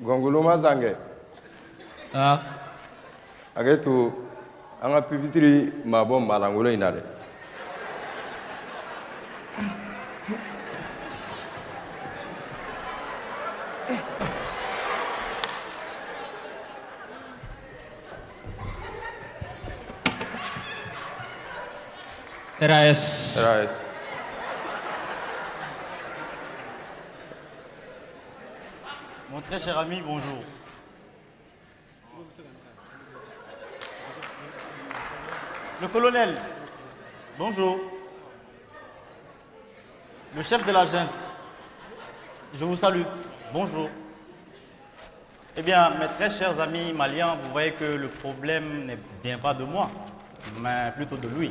Gongoloma Zange. Ah. Agetu, anga pipitri mabom malangolo inade. RAS. Mon très cher ami, bonjour. Le colonel, bonjour. Le chef de la junte, je vous salue. Bonjour. Eh bien, mes très chers amis maliens, vous voyez que le problème n'est bien pas de moi, mais plutôt de lui.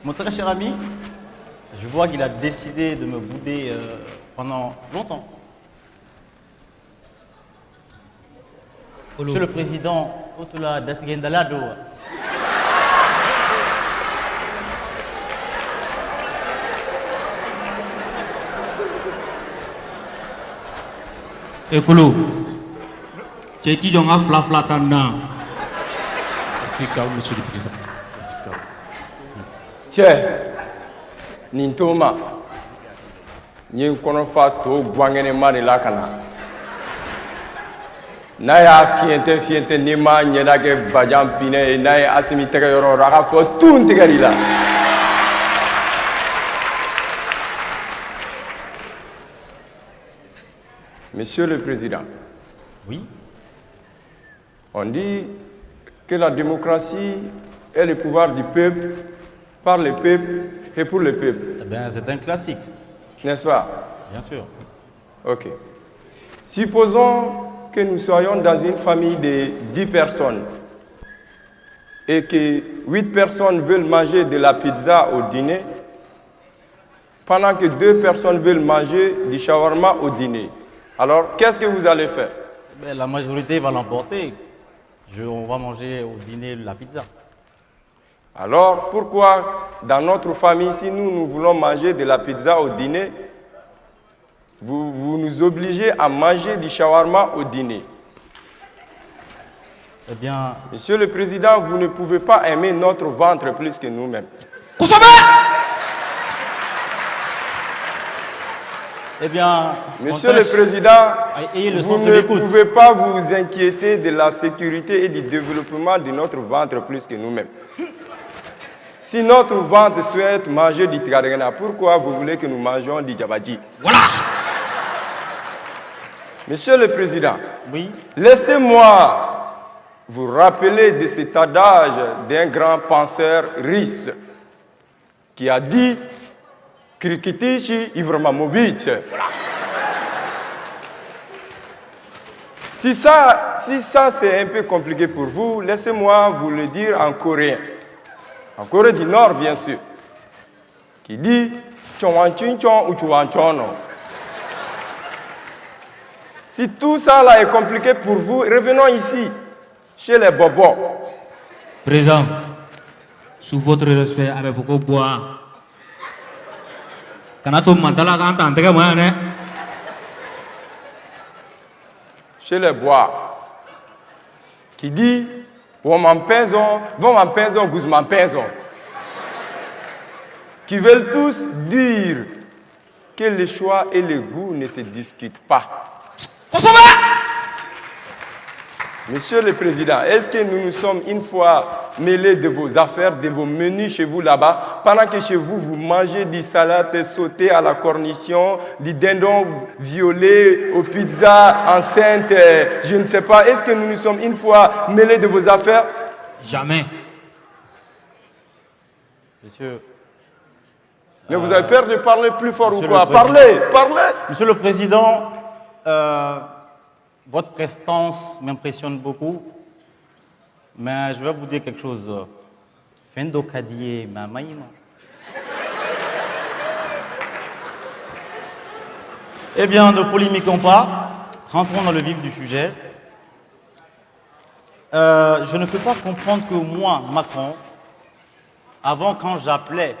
Mon très cher ami, je vois qu'il a décidé de me bouder pendant longtemps. Monsieur le Président, Otula Datgendalado. Ekulu. Ceci jonga fla tanda. Restez calme, Monsieur le Président. Restez calme. Tiens, Nintoma, n'y konofa to guangene mani lakana. Naya fiente nima nyena ke bajam pine naya asimi tega yoro raka fo tun tigarila. Monsieur le Président. Oui. On dit que la démocratie est le pouvoir du peuple, par le peuple et pour le peuple. Eh bien, c'est un classique. N'est-ce pas? Bien sûr. Ok. Supposons que nous soyons dans une famille de 10 personnes et que 8 personnes veulent manger de la pizza au dîner, pendant que 2 personnes veulent manger du shawarma au dîner. Alors, qu'est-ce que vous allez faire? Eh bien, la majorité va l'emporter. On va manger au dîner la pizza. Alors, pourquoi dans notre famille, si nous voulons manger de la pizza au dîner, vous nous obligez à manger du shawarma au dîner? Eh bien... Monsieur le Président, vous ne pouvez pas aimer notre ventre plus que nous-mêmes. Eh bien... Monsieur le Président, vous ne pouvez pouvez pas vous inquiéter de la sécurité et du développement de notre ventre plus que nous-mêmes. Si notre ventre souhaite manger du tigarena, pourquoi vous voulez que nous mangions du djabadji? Voilà. Monsieur le Président, oui. Laissez-moi vous rappeler de cet adage d'un grand penseur russe qui a dit Krikitichi Ibrahimovic. Si ça c'est un peu compliqué pour vous, laissez-moi vous le dire en coréen. En Corée du Nord, bien sûr. Qui dit Chonwanchinchon ou Chouanchono. Si tout ça là est compliqué pour vous, revenons ici, chez les bobos. Président, sous votre respect, avec Foucault Bois. Chez les bois, qui dit vont m'empêcher, vous m'empêcher. Qui veulent tous dire que le choix et le goût ne se discutent pas. Monsieur le Président, est-ce que nous nous sommes une fois mêlés de vos affaires, de vos menus chez vous là-bas, pendant que chez vous, vous mangez des salades sautées à la cornichon, des dindons violets aux pizzas enceintes, je ne sais pas. Est-ce que nous nous sommes une fois mêlés de vos affaires? Jamais. Monsieur... Mais vous avez peur de parler plus fort ou quoi? Parlez. Monsieur le Président, votre prestance m'impressionne beaucoup, mais je vais vous dire quelque chose. Fendo Kadié, ma maïma. Eh bien, ne polémiquons pas. Rentrons dans le vif du sujet. Je ne peux pas comprendre que moi, Macron, avant quand j'appelais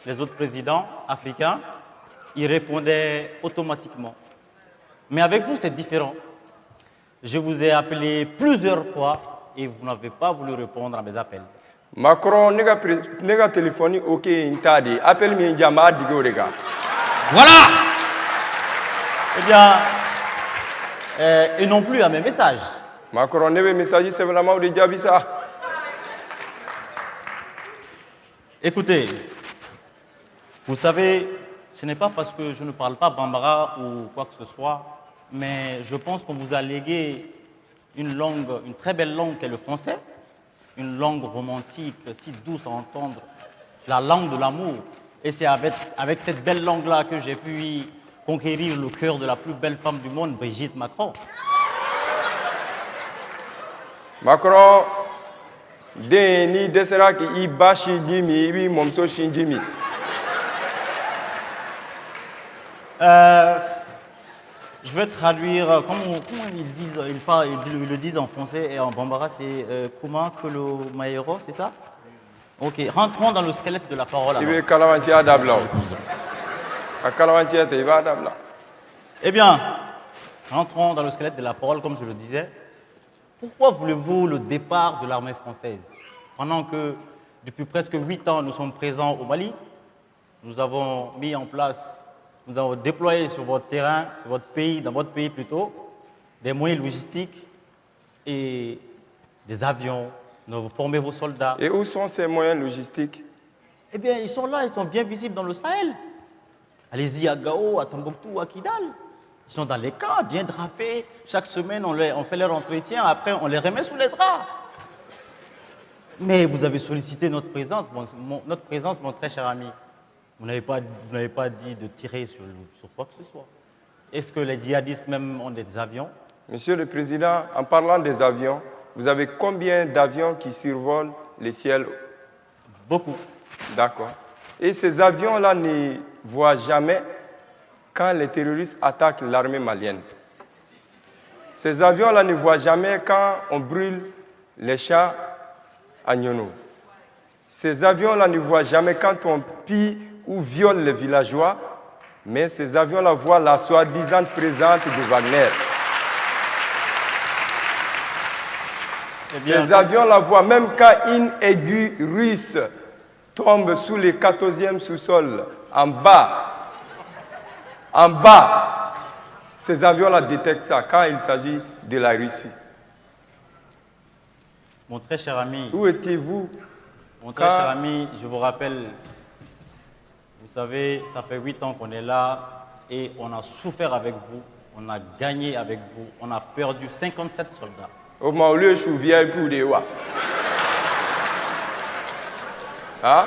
les autres présidents africains, ils répondaient automatiquement. Mais avec vous, c'est différent. Je vous ai appelé plusieurs fois et vous n'avez pas voulu répondre à mes appels. Macron, nega téléphone, ok, intadi. Appelle-moi un diamant, digo rega. Voilà. Eh bien, et non plus à mes messages. Macron, nebe message, c'est vraiment de diabisa. Écoutez, vous savez, ce n'est pas parce que je ne parle pas bambara ou quoi que ce soit, mais je pense qu'on vous a légué une langue, une très belle langue qu'est le français, une langue romantique, si douce à entendre, la langue de l'amour. Et c'est avec cette belle langue-là que j'ai pu conquérir le cœur de la plus belle femme du monde, Brigitte Macron. Macron, Deni desera ki iba shinjimi, ibi momso shinjimi. Je vais traduire, comment ils disent, ils le disent en français et en bambara, c'est Kuma Kolo Maero, c'est ça? Ok, rentrons dans le squelette de la parole. alors. Ibi kalawantia dabla. A kalawantia te iba dabla. Eh bien, rentrons dans le squelette de la parole, comme je le disais. Pourquoi voulez-vous le départ de l'armée française? Pendant que depuis presque 8 ans, nous sommes présents au Mali, nous avons mis en place, nous avons déployé sur votre terrain, sur votre pays, dans votre pays plutôt, des moyens logistiques et des avions. Nous avons formé vos soldats. Et où sont ces moyens logistiques? Eh bien, ils sont là, ils sont bien visibles dans le Sahel. Allez-y à Gao, à Tombouctou, à Kidal. Ils sont dans les camps, bien drapés. Chaque semaine, on fait leur entretien. Après, on les remet sous les draps. Mais vous avez sollicité notre présence, mon très cher ami. Vous n'avez pas dit de tirer sur quoi que ce soit. Est-ce que les djihadistes même ont des avions? Monsieur le Président, en parlant des avions, vous avez combien d'avions qui survolent les ciels? Beaucoup. D'accord. Et ces avions-là ne voient jamais quand les terroristes attaquent l'armée malienne. Ces avions-là ne voient jamais quand on brûle les chats à Nyono. Ces avions-là ne voient jamais quand on pille ou viole les villageois, mais ces avions-là voient la soi-disant présence de Wagner. Eh bien, Ces avions-là voient même quand une aiguille russe tombe sous le 14e sous-sol, en bas, ces avions-là détectent ça quand il s'agit de la Russie. mon très cher ami, Où étiez-vous? mon très cher ami, je vous rappelle, vous savez, ça fait 8 ans qu'on est là et on a souffert avec vous, on a gagné avec vous, on a perdu 57 soldats. Au lieu je suis vieille pour des wa. Hein?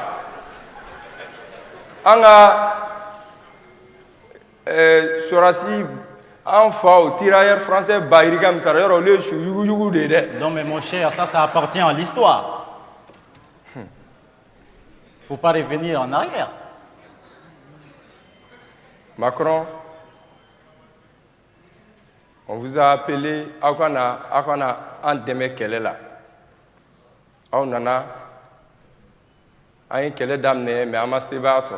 Sorasi, enfin, au tirailleur français, Bayrigam Sarayor, au lieu je suis yugu de. Non mais mon cher, ça appartient à l'histoire. Il ne faut pas revenir en arrière. Macron, on vous a appelé Akwana Andeme Kelela. On en a un Kele d'amener, mais à ma sébasso.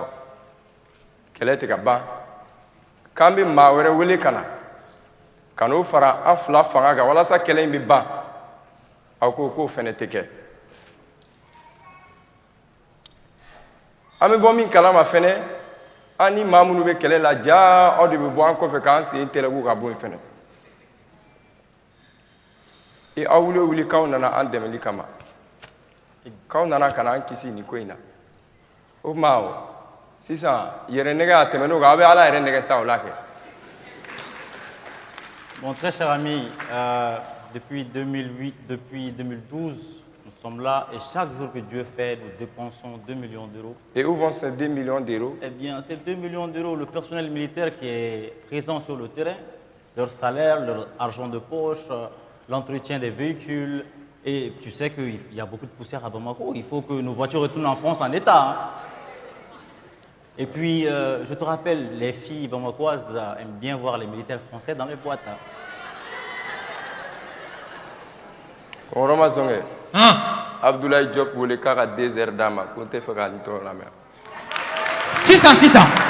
Kele te gaba. Kambi Mawere Wele Kana. Kano fara un flap fanga, voilà ça Kele mbi ba. Akoko feneteke. Ame bomi kalama fene. Ani mamunu be Kele la ja, on devait boire encore vacances et interroger Gabon fene. Et a wuli quand on a un demi kama. Quand on a kana kisi ni koina. O mao. Si ça, yerenega temeno gabe ala yerenega sa olake. Mon très cher ami, depuis 2012, nous sommes là et chaque jour que Dieu fait, nous dépensons 2 millions d'euros. Et où vont ces 2 millions d'euros? Eh bien, ces 2 millions d'euros, le personnel militaire qui est présent sur le terrain, leur salaire, leur argent de poche, l'entretien des véhicules. Et tu sais qu'il y a beaucoup de poussière à Bamako. Il faut que nos voitures retournent en France en état. Hein. Et puis, je te rappelle, les filles bamakoises aiment bien voir les militaires français dans les boîtes. Hein. On remarque Hein? Abdoulaye Diop voulait 2 heures d'âme. Quand tu fais la mer. 600, 600.